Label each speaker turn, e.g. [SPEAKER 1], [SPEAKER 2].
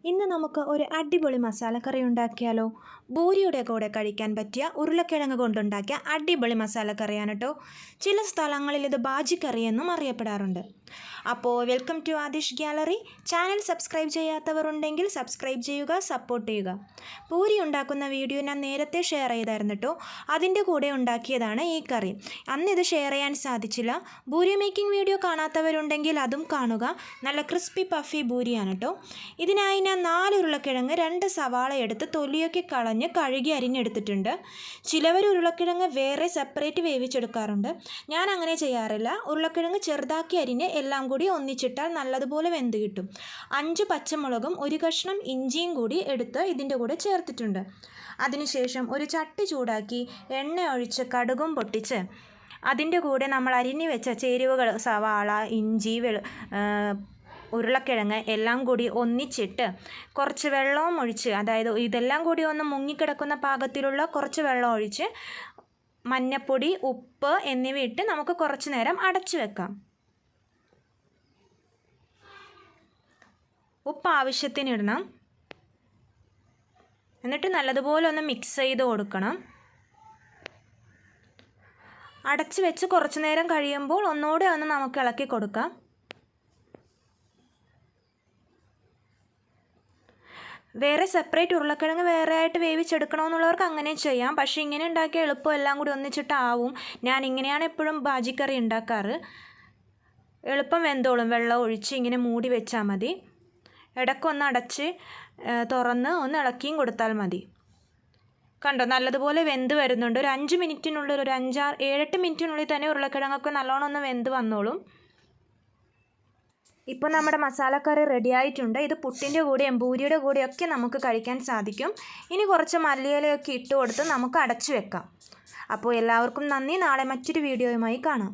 [SPEAKER 1] ഇന്ന് നമുക്ക് ഒരു അടിപൊളി മസാലക്കറി ഉണ്ടാക്കിയാലോ? ബൂരിയുടെ കൂടെ കഴിക്കാൻ പറ്റിയ ഉരുളക്കിഴങ്ങ് കൊണ്ടുണ്ടാക്കിയ അടിപൊളി മസാലക്കറിയാണ് കേട്ടോ. ചില സ്ഥലങ്ങളിൽ ഇത് ബാജിക്കറി എന്നും അറിയപ്പെടാറുണ്ട്. അപ്പോൾ welcome to Adish gallery. Channel subscribe ചെയ്യാത്തവർ ഉണ്ടെങ്കിൽ സബ്സ്ക്രൈബ് ചെയ്യുക, സപ്പോർട്ട് ചെയ്യുക. പൂരി ഉണ്ടാക്കുന്ന വീഡിയോ ഞാൻ നേരത്തെ ഷെയർ ചെയ്തായിരുന്നു കേട്ടോ. അതിൻ്റെ കൂടെ ഉണ്ടാക്കിയതാണ് ഈ കറി. അന്ന് ഇത് ഷെയർ ചെയ്യാൻ സാധിച്ചില്ല. ബൂരി മേക്കിംഗ് വീഡിയോ കാണാത്തവരുണ്ടെങ്കിൽ അതും കാണുക. നല്ല ക്രിസ്പി പഫി ബൂരിയാണ് കേട്ടോ. ഇതിനായി ഞാൻ 4 ഉരുളക്കിഴങ്ങ് 2 സവാള എടുത്ത് തൊലിയൊക്കെ കളഞ്ഞ് കഴുകി അരിഞ്ഞെടുത്തിട്ടുണ്ട്. ചിലവർ ഉരുളക്കിഴങ്ങ് വേറെ സെപ്പറേറ്റ് വേവിച്ചെടുക്കാറുണ്ട്. ഞാൻ അങ്ങനെ ചെയ്യാറില്ല. ഉരുളക്കിഴങ്ങ് ചെറുതാക്കി അരിഞ്ഞ് എല്ലാം കൂടി ഒന്നിച്ചിട്ടാൽ നല്ലതുപോലെ വെന്ത് കിട്ടും. 5 പച്ചമുളകും 1 കഷ്ണം ഇഞ്ചിയും കൂടി എടുത്ത് ഇതിൻ്റെ കൂടെ ചേർത്തിട്ടുണ്ട്. അതിനുശേഷം ഒരു ചട്ടി ചൂടാക്കി എണ്ണ ഒഴിച്ച് കടുകും പൊട്ടിച്ച് അതിൻ്റെ കൂടെ നമ്മൾ അരിഞ്ഞു വെച്ച ചേരുവകൾ സവാള, ഇഞ്ചി, ഉരുളക്കിഴങ്ങ് എല്ലാം കൂടി ഒന്നിച്ചിട്ട് കുറച്ച് വെള്ളവും ഒഴിച്ച്, അതായത് ഇതെല്ലാം കൂടി ഒന്ന് മുങ്ങിക്കിടക്കുന്ന പാകത്തിലുള്ള കുറച്ച് വെള്ളം ഒഴിച്ച് മഞ്ഞൾപ്പൊടി, ഉപ്പ് എന്നിവ ഇട്ട് നമുക്ക് കുറച്ച് നേരം അടച്ചു വെക്കാം. ഉപ്പ് ആവശ്യത്തിന് ഇടണം. എന്നിട്ട് നല്ലതുപോലെ ഒന്ന് മിക്സ് ചെയ്ത് കൊടുക്കണം. അടച്ചു വെച്ച് കുറച്ച് നേരം കഴിയുമ്പോൾ ഒന്നുകൂടെ ഒന്ന് നമുക്ക് ഇളക്കി കൊടുക്കാം. വേറെ സെപ്പറേറ്റ് ഉരുളക്കിഴങ്ങ് വേറെ ആയിട്ട് വേവിച്ചെടുക്കണമെന്നുള്ളവർക്ക് അങ്ങനെ ചെയ്യാം. പക്ഷേ ഇങ്ങനെ ഉണ്ടാക്കിയ എളുപ്പം എല്ലാം കൂടി ഒന്നിച്ചിട്ടാവും. ഞാൻ ഇങ്ങനെയാണ് എപ്പോഴും ബാജിക്കറി ഉണ്ടാക്കാറ്. എളുപ്പം വെന്തോളും. വെള്ളം ഒഴിച്ച് ഇങ്ങനെ മൂടി വെച്ചാൽ മതി. ഇടയ്ക്കൊന്ന് അടച്ച് തുറന്ന് ഒന്ന് ഇളക്കിയും കൊടുത്താൽ മതി. കണ്ടോ, നല്ലതുപോലെ വെന്ത് വരുന്നുണ്ട്. ഒരു 5 മിനിറ്റിനുള്ളിൽ, ഒരു 7-8 മിനിറ്റിനുള്ളിൽ തന്നെ ഉരുളക്കിഴങ്ങൊക്കെ നല്ലോണം ഒന്ന് വെന്ത് വന്നോളും. ഇപ്പോൾ നമ്മുടെ മസാലക്കറി റെഡി ആയിട്ടുണ്ട്. ഇത് പുട്ടിൻ്റെ കൂടെയും പൂരിയുടെ കൂടെയൊക്കെ നമുക്ക് കഴിക്കാൻ സാധിക്കും. ഇനി കുറച്ച് മല്ലിയിലയൊക്കെ ഇട്ട് കൊടുത്ത് നമുക്ക് അടച്ചു വെക്കാം. അപ്പോൾ എല്ലാവർക്കും നന്ദി. നാളെ മറ്റൊരു വീഡിയോയുമായി കാണാം.